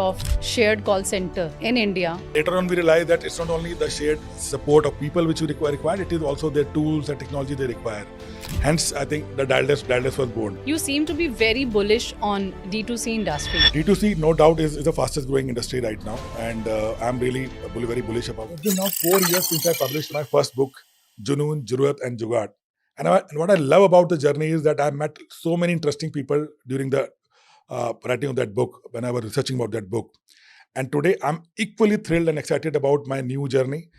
of shared call center in India. Later on, we realized that it's not only the shared support of people which we require, it is also their tools and technology they require. Hence, I think the DialDesk was born. You seem to be very bullish on D2C industry. D2C, no doubt, is the fastest growing industry right now. And I'm really very bullish about it. It's been now 4 years since I published my first book, Junoon, Jururat and Jugaad. And what I love about the journey is that I met so many interesting people during the writing of that book, when I was researching about that book. And today I'm equally thrilled and excited about my new journey.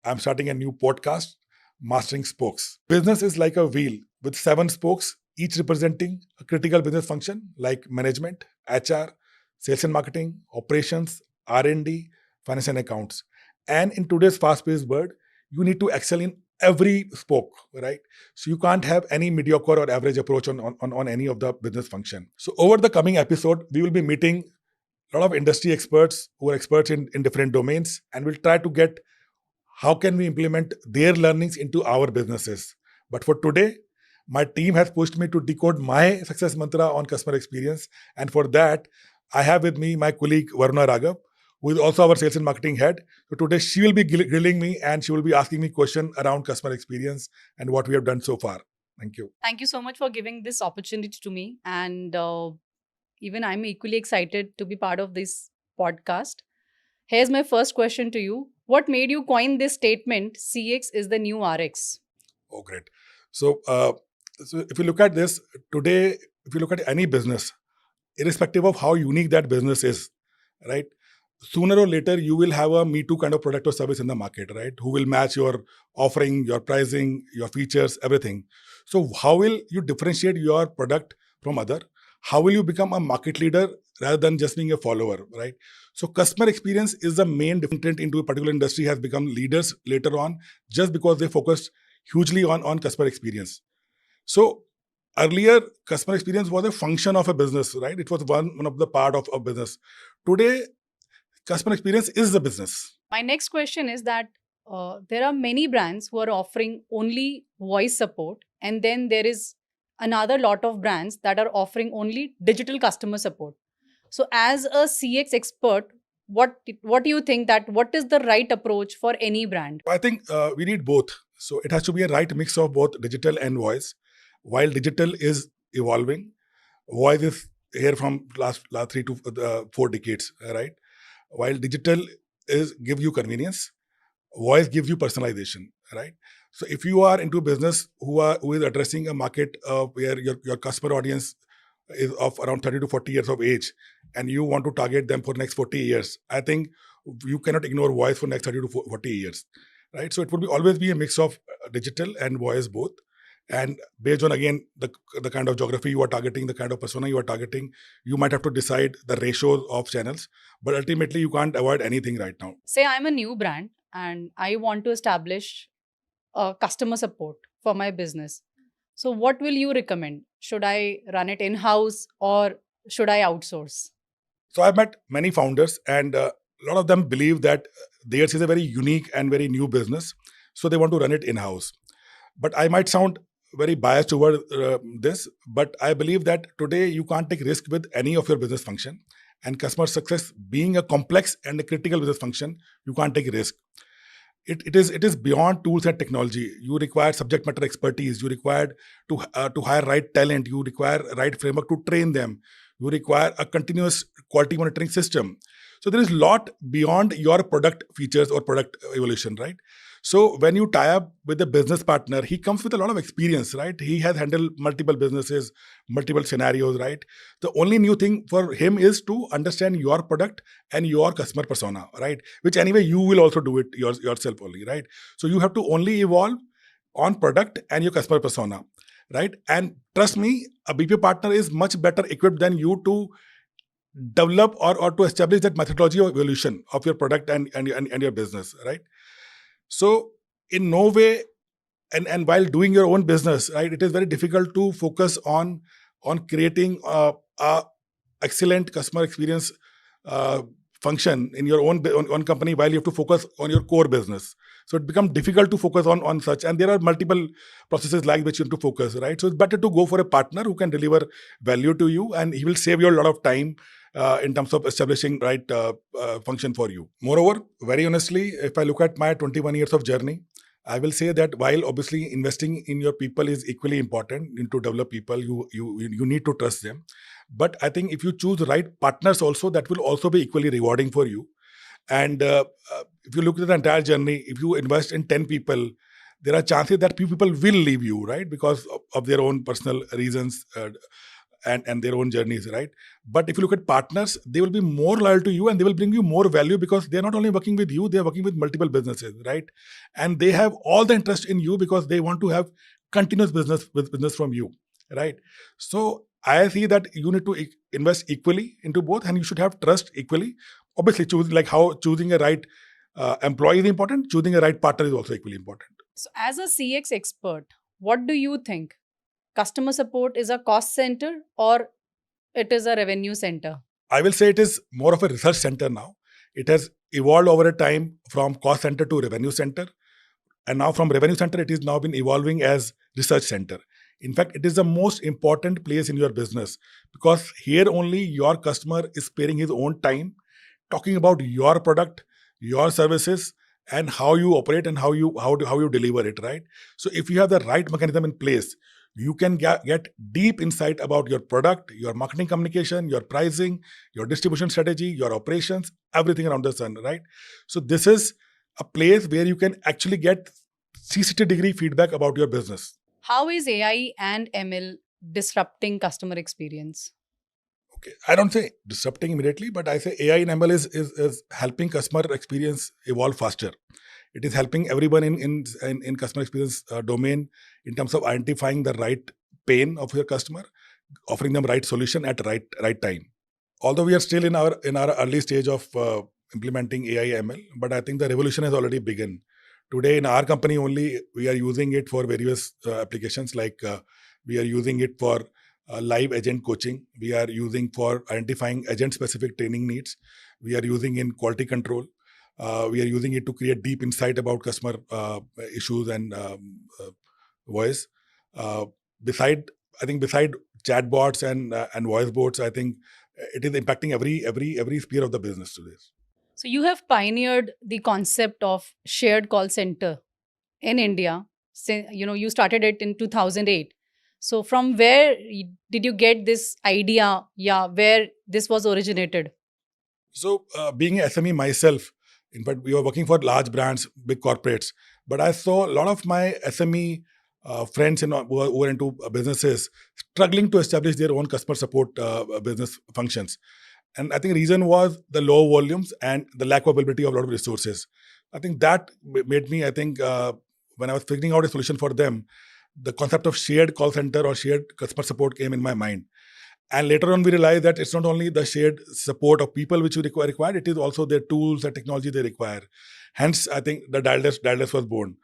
I'm starting a new podcast, Mastering Spokes. Business is like a wheel with 7 spokes, each representing a critical business function like management, HR, sales and marketing, operations, R&D, finance and accounts. And in today's fast-paced world, you need to excel in every spoke, right? So you can't have any mediocre or average approach on any of the business function. So over the coming episode, we will be meeting a lot of industry experts who are experts in different domains, and we'll try to get how can we implement their learnings into our businesses. But for today, my team has pushed me to decode my success mantra on customer experience. And for that, I have with me my colleague Varuna Raghav, who is also our sales and marketing head. So today she will be grilling me and she will be asking me questions around customer experience and what we have done so far. Thank you. Thank you so much for giving this opportunity to me. And even I'm equally excited to be part of this podcast. Here's my first question to you. What made you coin this statement, CX is the new RX? Oh, great. So if you look at this, today, if you look at any business, irrespective of how unique that business is, right? Sooner or later, you will have a Me Too kind of product or service in the market, right? Who will match your offering, your pricing, your features, everything. So how will you differentiate your product from other? How will you become a market leader rather than just being a follower, right? So customer experience is the main different into a particular industry has become leaders later on just because they focused hugely on customer experience. So earlier, customer experience was a function of a business, right? It was one of the part of a business. Today, customer experience is the business. My next question is that there are many brands who are offering only voice support, and then there is another lot of brands that are offering only digital customer support. So as a CX expert, what do you think that what is the right approach for any brand? I think we need both. So it has to be a right mix of both digital and voice. While digital is evolving, voice is here from last 3 to 4 decades, right? While digital is give you convenience, voice gives you personalization, right? So if you are into business who is addressing a market where your customer audience is of around 30 to 40 years of age, and you want to target them for next 40 years, I think you cannot ignore voice for next 30 to 40 years, right? So it would always be a mix of digital and voice both. And based on, again, the kind of geography you are targeting, the kind of persona you are targeting, you might have to decide the ratios of channels. But ultimately, you can't avoid anything right now. Say I'm a new brand and I want to establish customer support for my business. So what will you recommend? Should I run it in-house or should I outsource? So I've met many founders and a lot of them believe that theirs is a very unique and very new business. So they want to run it in-house. But I might sound very biased toward this, but I believe that today you can't take risk with any of your business function, and customer success being a complex and a critical business function, you can't take risk. It is beyond tools and technology. You require subject matter expertise. You require to hire right talent. You require right framework to train them. You require a continuous quality monitoring system. So there is a lot beyond your product features or product evolution, right? So when you tie up with a business partner, he comes with a lot of experience, right? He has handled multiple businesses, multiple scenarios, right? The only new thing for him is to understand your product and your customer persona, right? Which anyway, you will also do it yourself only, right? So you have to only evolve on product and your customer persona, right? And trust me, a BPO partner is much better equipped than you to develop or to establish that methodology of evolution of your product and your business, right? So in no way, and while doing your own business, right, it is very difficult to focus on creating a excellent customer experience function in your own company while you have to focus on your core business. So it becomes difficult to focus on such, and there are multiple processes like which you have to focus, right? So it's better to go for a partner who can deliver value to you, and he will save you a lot of time in terms of establishing right function for you. Moreover, very honestly, if I look at my 21 years of journey, I will say that while obviously investing in your people is equally important, to develop people, you need to trust them. But I think if you choose right partners also, that will also be equally rewarding for you. And if you look at the entire journey, if you invest in 10 people, there are chances that few people will leave you, right? Because of their own personal reasons and their own journeys, right? But if you look at partners, they will be more loyal to you and they will bring you more value because they're not only working with you, they're working with multiple businesses, right? And they have all the interest in you because they want to have continuous business from you, right? So I see that you need to invest equally into both and you should have trust equally. Obviously, choose like how choosing a right employee is important, choosing a right partner is also equally important. So, as a CX expert, what do you think? Customer support is a cost center or it is a revenue center? I will say it is more of a research center now. It has evolved over a time from cost center to revenue center. And now from revenue center, it is now been evolving as research center. In fact, it is the most important place in your business because here only your customer is sparing his own time talking about your product, your services, and how you operate and how you deliver it, right? So if you have the right mechanism in place, you can get deep insight about your product, your marketing communication, your pricing, your distribution strategy, your operations, everything around the sun, right? So this is a place where you can actually get 360-degree feedback about your business. How is AI and ML disrupting customer experience? Okay, I don't say disrupting immediately, but I say AI and ML is helping customer experience evolve faster. It is helping everyone in customer experience domain in terms of identifying the right pain of your customer, offering them right solution at right time. Although we are still in our early stage of implementing AI ML, but I think the revolution has already begun. Today in our company only, we are using it for various applications like we are using it for live agent coaching. We are using for identifying agent-specific training needs. We are using in quality control. We are using it to create deep insight about customer issues and voice. Uh, beside, I think beside chatbots and voice bots, I think it is impacting every sphere of the business today. So, you have pioneered the concept of shared call center in India. You started it in 2008. So, from where did you get this idea? Yeah, where this was originated? So, being an SME myself, in fact, we were working for large brands, big corporates, but I saw a lot of my SME friends who were into businesses struggling to establish their own customer support business functions. And I think the reason was the low volumes and the lack of availability of a lot of resources. I think that made me, when I was figuring out a solution for them, the concept of shared call center or shared customer support came in my mind. And later on, we realized that it's not only the shared support of people which we require, it is also their tools, the technology they require. Hence, I think the DialDesk was born.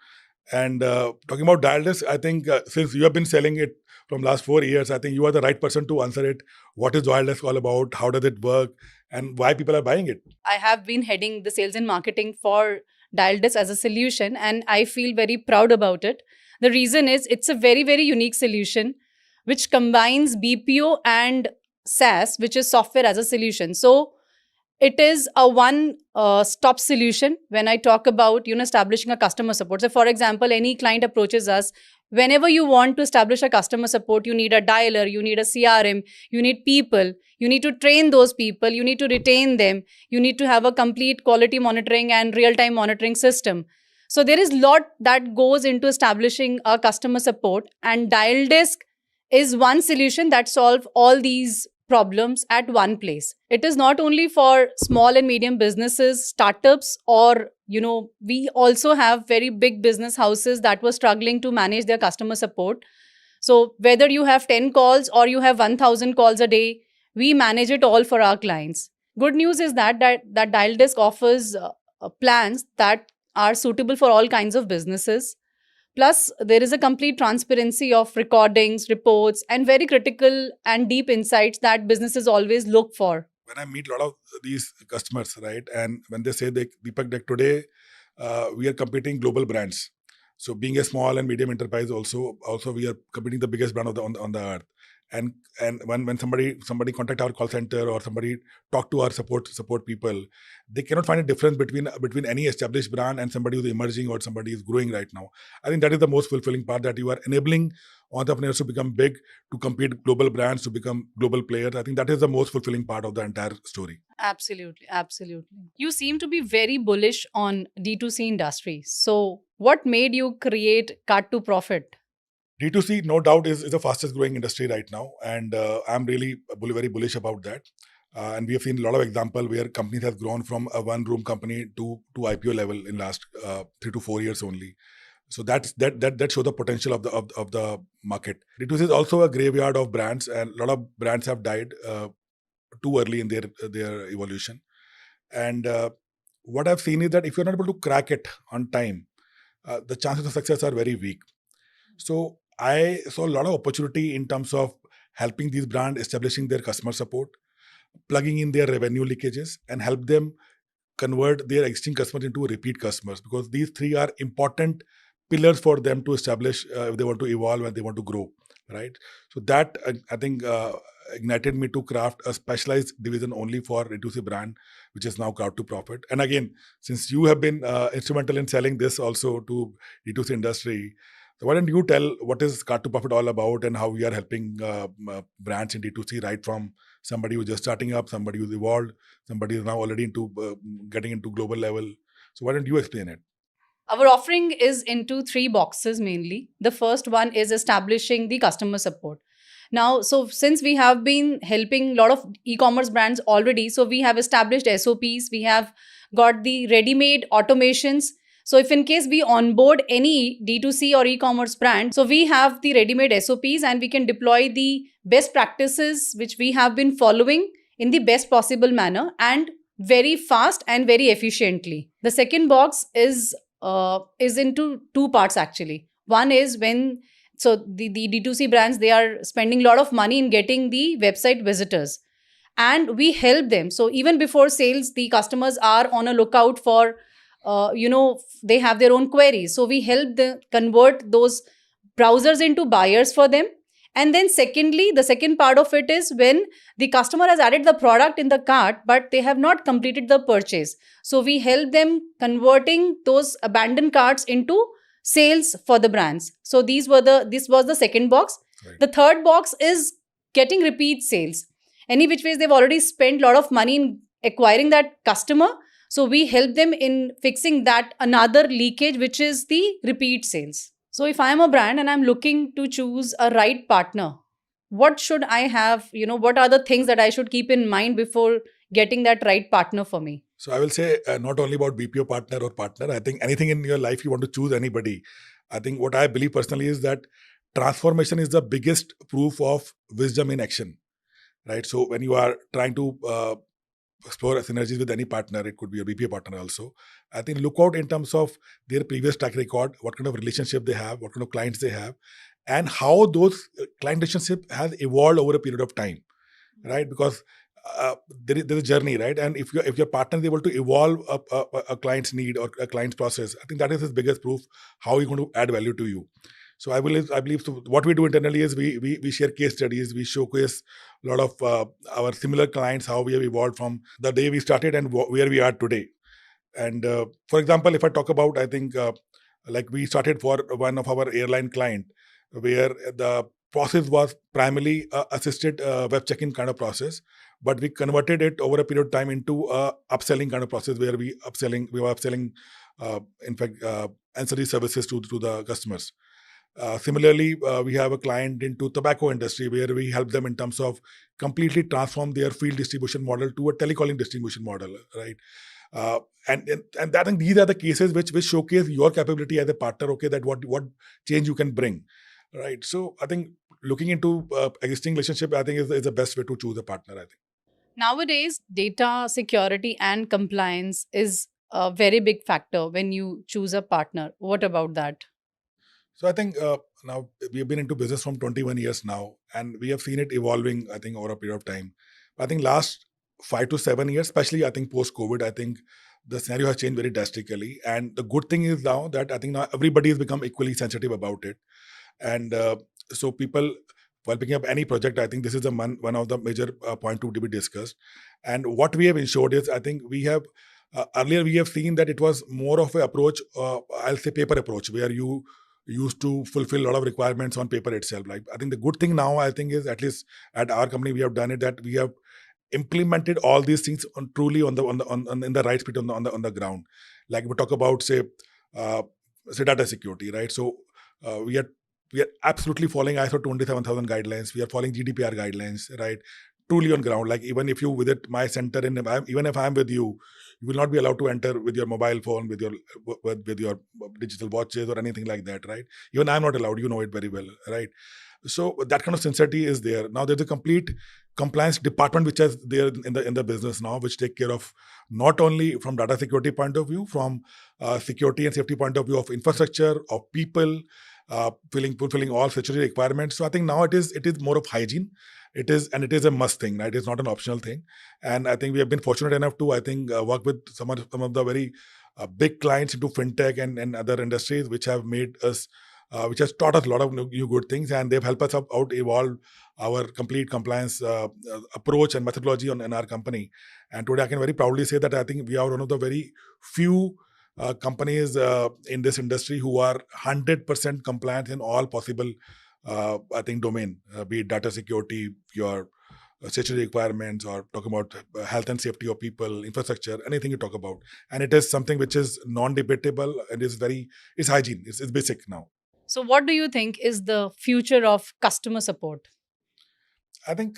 And talking about DialDesk, I think since you have been selling it from last 4 years, I think you are the right person to answer it. What is DialDesk all about? How does it work? And why people are buying it? I have been heading the sales and marketing for DialDesk as a solution, and I feel very proud about it. The reason is it's a very, very unique solution which combines BPO and SaaS, which is software as a solution. So it is a one stop solution when I talk about establishing a customer support. So for example, any client approaches us, whenever you want to establish a customer support, you need a dialer, you need a CRM, you need people, you need to train those people, you need to retain them, you need to have a complete quality monitoring and real time monitoring system. So there is a lot that goes into establishing a customer support, and DialDesk is one solution that solves all these problems at one place. It is not only for small and medium businesses, startups, or we also have very big business houses that were struggling to manage their customer support. So whether you have 10 calls or you have 1000 calls a day, we manage it all for our clients. Good news is that DialDesk offers plans that are suitable for all kinds of businesses. Plus, there is a complete transparency of recordings, reports, and very critical and deep insights that businesses always look for. When I meet a lot of these customers, right, and when they say, Deepak, that today we are competing global brands. So being a small and medium enterprise, also we are competing the biggest brand on the earth. and when somebody contact our call center or somebody talk to our support people, they cannot find a difference between any established brand and somebody who's emerging or somebody who's growing right now. I think that is the most fulfilling part, that you are enabling entrepreneurs to become big, to compete global brands, to become global players. I think that is the most fulfilling part of the entire story. Absolutely, absolutely. You seem to be very bullish on D2C industry. So, what made you create Cut to Profit? D2C, no doubt, is the fastest growing industry right now, and I'm really very bullish about that. And we have seen a lot of example where companies have grown from a one room company to IPO level in last 3 to 4 years only. So that shows the potential of the market. D2C is also a graveyard of brands, and a lot of brands have died too early in their evolution. And what I've seen is that if you're not able to crack it on time, the chances of success are very weak. So I saw a lot of opportunity in terms of helping these brands establishing their customer support, plugging in their revenue leakages, and help them convert their existing customers into repeat customers, because these three are important pillars for them to establish if they want to evolve and they want to grow, right? So that I think ignited me to craft a specialized division only for D2C brand, which is now Crowd to Profit. And again, since you have been instrumental in selling this also to D2C industry, so why don't you tell what is Card to Profit all about and how we are helping brands in D2C, right from somebody who's just starting up, somebody who's evolved, somebody is now already into getting into global level. So why don't you explain it? Our offering is into three boxes mainly. The first one is establishing the customer support. Now, so since we have been helping a lot of e-commerce brands already, so we have established SOPs, we have got the ready-made automations. So if in case we onboard any D2C or e-commerce brand, so we have the ready-made SOPs and we can deploy the best practices which we have been following in the best possible manner and very fast and very efficiently. The second box is into two parts actually. One is when so the D2C brands, they are spending a lot of money in getting the website visitors, and we help them. So even before sales, the customers are on a lookout for they have their own queries, so we help them convert those browsers into buyers for them. And then secondly, the second part of it is when the customer has added the product in the cart but they have not completed the purchase, so we help them converting those abandoned carts into sales for the brands. So this was the second box. Right. The third box is getting repeat sales. Any which ways they've already spent a lot of money in acquiring that customer, so we help them in fixing that another leakage, which is the repeat sales. So if I am a brand and I'm looking to choose a right partner, what should I have? What are the things that I should keep in mind before getting that right partner for me? So I will say not only about BPO partner or partner. I think anything in your life you want to choose anybody. I think what I believe personally is that transformation is the biggest proof of wisdom in action, right? So when you are trying to explore synergies with any partner, it could be a BPO partner also. I think look out in terms of their previous track record, what kind of relationship they have, what kind of clients they have, and how those client relationship has evolved over a period of time, right? Because there's a journey, right? And if your partner is able to evolve a client's need or a client's process, I think that is his biggest proof how he's going to add value to you. So I believe so what we do internally is we share case studies, we showcase a lot of our similar clients, how we have evolved from the day we started and where we are today. And for example, if I talk about, I think like we started for one of our airline client, where the process was primarily assisted web check-in kind of process, but we converted it over a period of time into a upselling kind of process where we were upselling in fact ancillary services to the customers. Similarly, we have a client into tobacco industry where we help them in terms of completely transform their field distribution model to a telecalling distribution model, right? And I think these are the cases which showcase your capability as a partner. Okay, that what change you can bring, right? So I think looking into existing relationship, I think is the best way to choose a partner. I think. Nowadays, data security and compliance is a very big factor when you choose a partner. What about that? So I think now we have been into business from 21 years now, and we have seen it evolving, I think, over a period of time. I think last 5 to 7 years, especially I think post-COVID, I think the scenario has changed very drastically. And the good thing is now that I think now everybody has become equally sensitive about it. And so people while picking up any project, I think this is one of the major point to be discussed. And what we have ensured is, I think we have earlier we have seen that it was more of a approach, I'll say paper approach, where you used to fulfill a lot of requirements on paper itself. Like, I think the good thing now, I think, is at least at our company we have done it, that we have implemented all these things on truly on in the right speed on the ground. Like we talk about, uh, say data security, right? So we are absolutely following ISO 27000 guidelines. We are following GDPR guidelines, right? Truly on ground. Like, even if you visit my center, and even if I'm with you, you will not be allowed to enter with your mobile phone, with your digital watches or anything like that, right? Even I'm not allowed. You know it very well, right? So that kind of sincerity is there. Now there's a complete compliance department which is there in the business now, which take care of not only from data security point of view, from security and safety point of view, of infrastructure, of people, fulfilling all statutory requirements. So I think now it is more of hygiene. It is a must thing, right? It's not an optional thing. And I think we have been fortunate enough to, I think, work with some of the very big clients into fintech and other industries, which have made us which has taught us a lot of new good things, and they've helped us out evolve our complete compliance approach and methodology in our company. And today I can very proudly say that I think we are one of the very few companies in this industry who are 100% compliant in all possible, I think, domain, be it data security, your statutory requirements, or talking about health and safety of people, infrastructure, anything you talk about. And it is something which is non-debatable, and it's hygiene. It's basic now. So, what do you think is the future of customer support? I think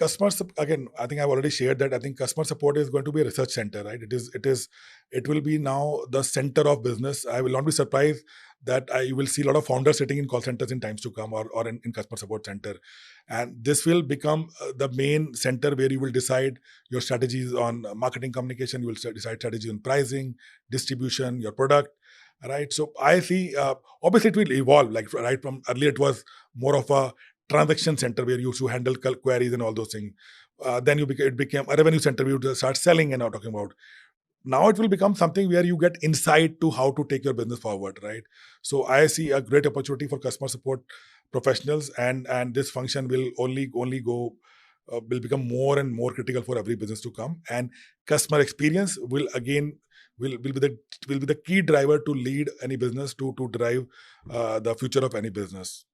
again. I think I've already shared that. I think customer support is going to be a research center, right? It will be now the center of business. I will not be surprised that you will see a lot of founders sitting in call centers in times to come, or in customer support center, and this will become the main center where you will decide your strategies on marketing communication. You will decide strategy on pricing, distribution, your product, right? So I see. Obviously, it will evolve. Like, right from earlier, it was more of a transaction center where you used to handle queries and all those things. Then it became a revenue center where you start selling and now talking about. Now it will become something where you get insight to how to take your business forward, right? So I see a great opportunity for customer support professionals, and this function will only go will become more and more critical for every business to come. And customer experience will again will be the key driver to lead any business, to drive the future of any business.